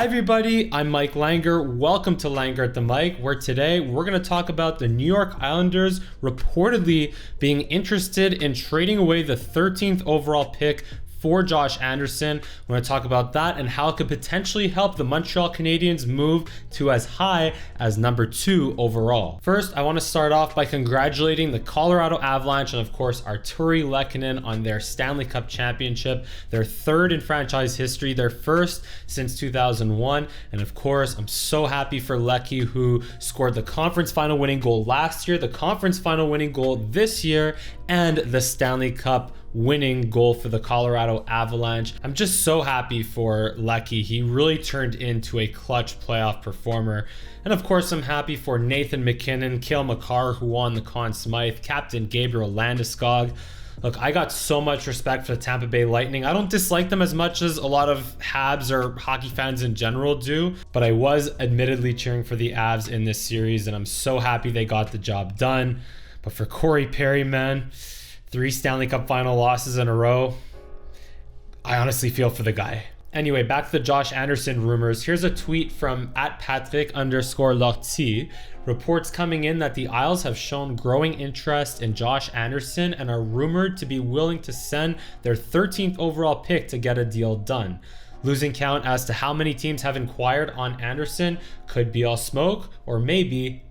Hi everybody, I'm Mike Langer. Welcome to Langer at the Mic, where today we're going to talk about the New York Islanders reportedly being interested in trading away the 13th overall pick for Josh Anderson. We're going to talk about that and how it could potentially help the Montreal Canadiens move to as high as number 2 overall. First, I want to start off by congratulating the Colorado Avalanche and of course Artturi Lehkonen on their Stanley Cup championship, their third in franchise history, their first since 2001. And of course, I'm so happy for Lecky, who scored the conference final winning goal last year, the conference final winning goal this year, and the Stanley Cup winning goal for the Colorado Avalanche. I'm just so happy for Lecky. He really turned into a clutch playoff performer. And of course, I'm happy for Nathan MacKinnon, Cale Makar, who won the Conn Smythe, Captain Gabriel Landeskog. Look, I got so much respect for the Tampa Bay Lightning. I don't dislike them as much as a lot of Habs or hockey fans in general do, but I was admittedly cheering for the Avs in this series, and I'm so happy they got the job done. But for Corey Perry, man, 3 Stanley Cup final losses in a row. I honestly feel for the guy. Anyway, back to the Josh Anderson rumors. Here's a tweet from @Patrick_Lortie. Reports coming in that the Isles have shown growing interest in Josh Anderson and are rumored to be willing to send their 13th overall pick to get a deal done. Losing count as to how many teams have inquired on Anderson, could be all smoke or maybe ...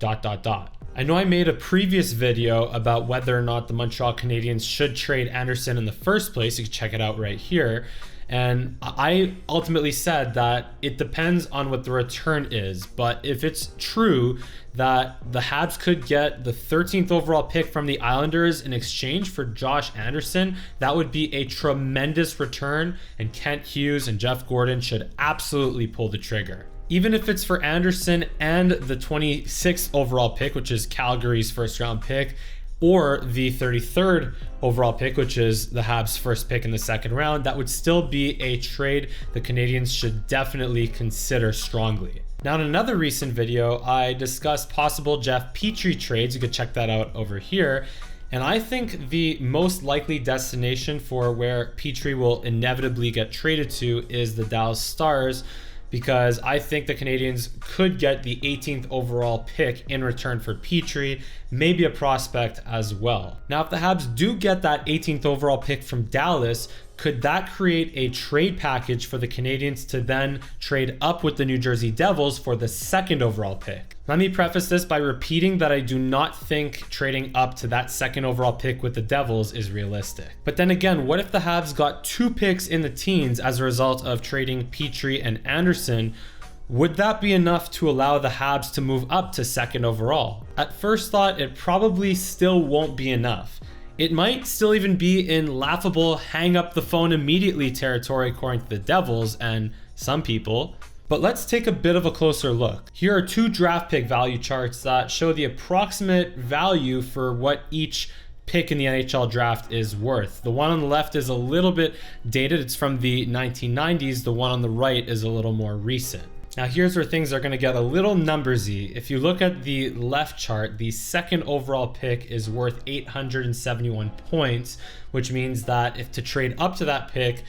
I know I made a previous video about whether or not the Montreal Canadiens should trade Anderson in the first place. You can check it out right here. And I ultimately said that it depends on what the return is. But if it's true that the Habs could get the 13th overall pick from the Islanders in exchange for Josh Anderson, that would be a tremendous return. And Kent Hughes and Jeff Gordon should absolutely pull the trigger. Even if it's for Anderson and the 26th overall pick, which is Calgary's first round pick, or the 33rd overall pick, which is the Habs' first pick in the second round, that would still be a trade the Canadiens should definitely consider strongly. Now, in another recent video, I discussed possible Jeff Petry trades. You could check that out over here. And I think the most likely destination for where Petry will inevitably get traded to is the Dallas Stars, because I think the Canadiens could get the 18th overall pick in return for Petry, maybe a prospect as well. Now, if the Habs do get that 18th overall pick from Dallas, could that create a trade package for the Canadiens to then trade up with the New Jersey Devils for the 2nd overall pick? Let me preface this by repeating that I do not think trading up to that 2nd overall pick with the Devils is realistic. But then again, what if the Habs got 2 picks in the teens as a result of trading Petry and Anderson? Would that be enough to allow the Habs to move up to 2nd overall? At first thought, it probably still won't be enough. It might still even be in laughable hang up the phone immediately territory according to the Devils and some people. But let's take a bit of a closer look. Here are 2 draft pick value charts that show the approximate value for what each pick in the NHL draft is worth. The one on the left is a little bit dated. It's from the 1990s. The one on the right is a little more recent. Now, here's where things are going to get a little numbersy. If you look at the left chart, the 2nd overall pick is worth 871 points, which means that if to trade up to that pick,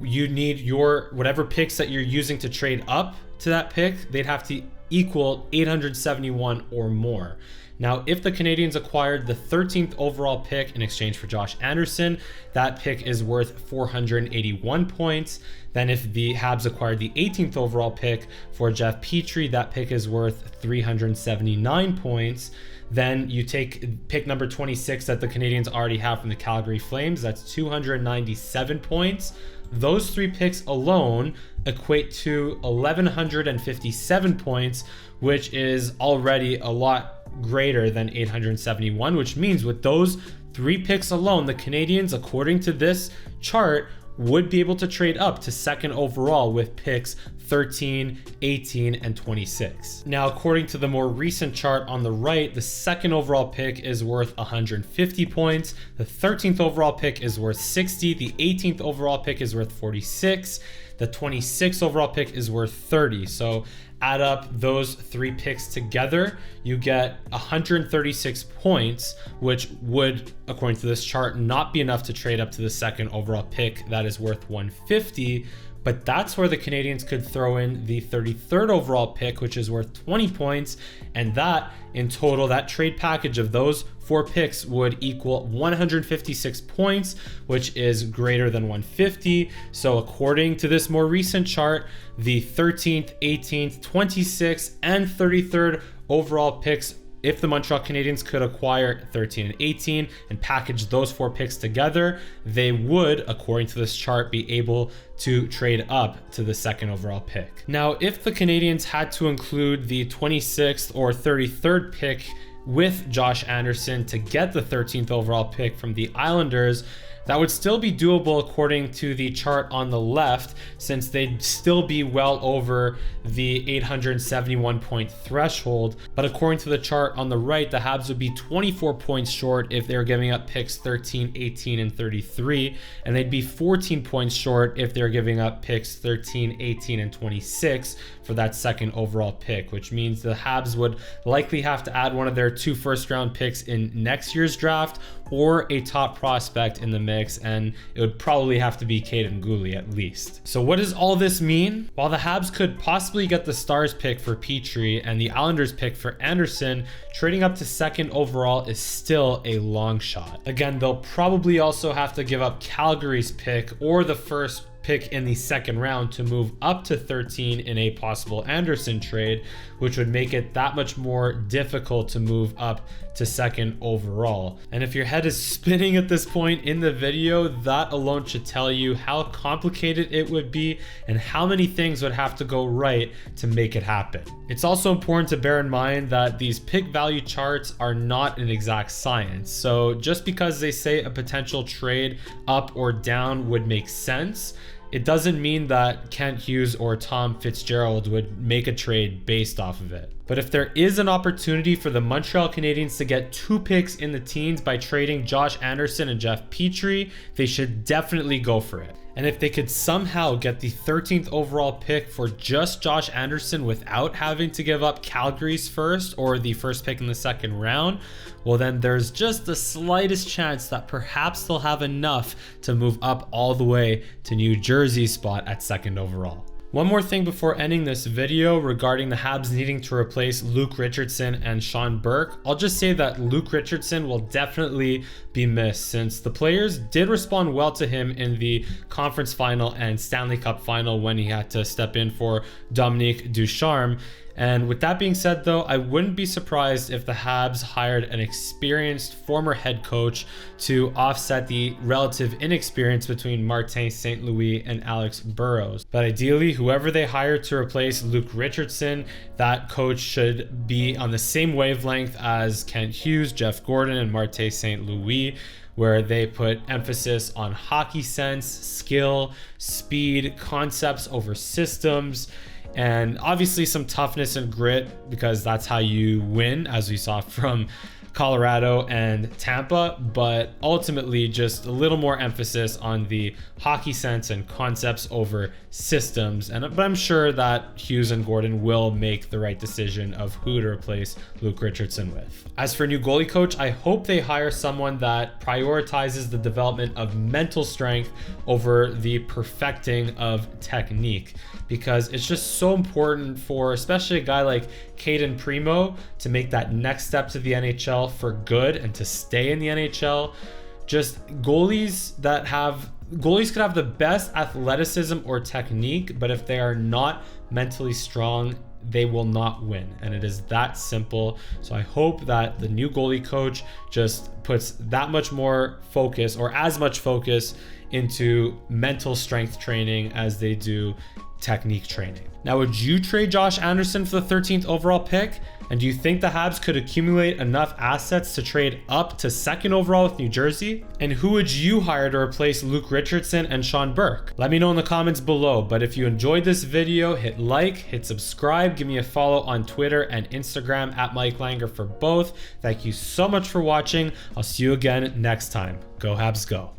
you need your whatever picks that you're using to trade up to that pick, they'd have to equal 871 or more. Now, if the Canadiens acquired the 13th overall pick in exchange for Josh Anderson, that pick is worth 481 points. Then if the Habs acquired the 18th overall pick for Jeff Petry, that pick is worth 379 points. Then you take pick number 26 that the Canadiens already have from the Calgary Flames, that's 297 points. Those 3 picks alone equate to 1,157 points, which is already a lot greater than 871, which means with those 3 picks alone, the Canadiens, according to this chart, would be able to trade up to 2nd overall with picks 13, 18, and 26. Now, according to the more recent chart on the right, the 2nd overall pick is worth 150 points. The 13th overall pick is worth 60. The 18th overall pick is worth 46. The 26th overall pick is worth 30. So add up those 3 picks together, you get 136 points, which would, according to this chart, not be enough to trade up to the 2nd overall pick that is worth 150, But that's where the Canadiens could throw in the 33rd overall pick, which is worth 20 points. And that in total, that trade package of those 4 picks would equal 156 points, which is greater than 150. So according to this more recent chart, the 13th, 18th, 26th, and 33rd overall picks, if the Montreal Canadiens could acquire 13 and 18 and package those 4 picks together, they would, according to this chart, be able to trade up to the 2nd overall pick. Now, if the Canadiens had to include the 26th or 33rd pick with Josh Anderson to get the 13th overall pick from the Islanders, that would still be doable according to the chart on the left, since they'd still be well over the 871 point threshold. But according to the chart on the right, the Habs would be 24 points short if they're giving up picks 13, 18, and 33, and they'd be 14 points short if they're giving up picks 13, 18, and 26 for that 2nd overall pick, which means the Habs would likely have to add one of their 2 first-round picks in next year's draft or a top prospect in the mix, and it would probably have to be Kaiden Guhle at least. So what does all this mean? While the Habs could possibly get the Stars pick for Petry and the Islanders pick for Anderson, trading up to 2nd overall is still a long shot. Again, they'll probably also have to give up Calgary's pick or the first pick in the 2nd round to move up to 13 in a possible Anderson trade, which would make it that much more difficult to move up to 2nd overall. And if your head is spinning at this point in the video, that alone should tell you how complicated it would be and how many things would have to go right to make it happen. It's also important to bear in mind that these pick value charts are not an exact science. So just because they say a potential trade up or down would make sense, it doesn't mean that Kent Hughes or Tom Fitzgerald would make a trade based off of it. But if there is an opportunity for the Montreal Canadiens to get 2 picks in the teens by trading Josh Anderson and Jeff Petry, they should definitely go for it. And if they could somehow get the 13th overall pick for just Josh Anderson without having to give up Calgary's first or the first pick in the 2nd round, well then there's just the slightest chance that perhaps they'll have enough to move up all the way to New Jersey's spot at 2nd overall. One more thing before ending this video regarding the Habs needing to replace Luke Richardson and Sean Burke. I'll just say that Luke Richardson will definitely be missed, since the players did respond well to him in the conference final and Stanley Cup final when he had to step in for Dominique Ducharme. And with that being said though, I wouldn't be surprised if the Habs hired an experienced former head coach to offset the relative inexperience between Martin St. Louis and Alex Burrows. But ideally, whoever they hire to replace Luke Richardson, that coach should be on the same wavelength as Kent Hughes, Jeff Gordon, and Martin St. Louis, where they put emphasis on hockey sense, skill, speed, concepts over systems, and obviously some toughness and grit, because that's how you win, as we saw from Colorado and Tampa, but ultimately just a little more emphasis on the hockey sense and concepts over systems. But I'm sure that Hughes and Gordon will make the right decision of who to replace Luke Richardson with. As for new goalie coach, I hope they hire someone that prioritizes the development of mental strength over the perfecting of technique, because it's just so important for especially a guy like Caden Primo to make that next step to the NHL for good and to stay in the NHL. Just goalies could have the best athleticism or technique, but if they are not mentally strong, they will not win. And it is that simple. So I hope that the new goalie coach just puts that much more focus, or as much focus, into mental strength training as they do technique training. Now, would you trade Josh Anderson for the 13th overall pick? And do you think the Habs could accumulate enough assets to trade up to 2nd overall with New Jersey? And who would you hire to replace Luke Richardson and Sean Burke? Let me know in the comments below. But if you enjoyed this video, hit like, hit subscribe, give me a follow on Twitter and Instagram at Mike Langer for both. Thank you so much for watching. I'll see you again next time. Go Habs go.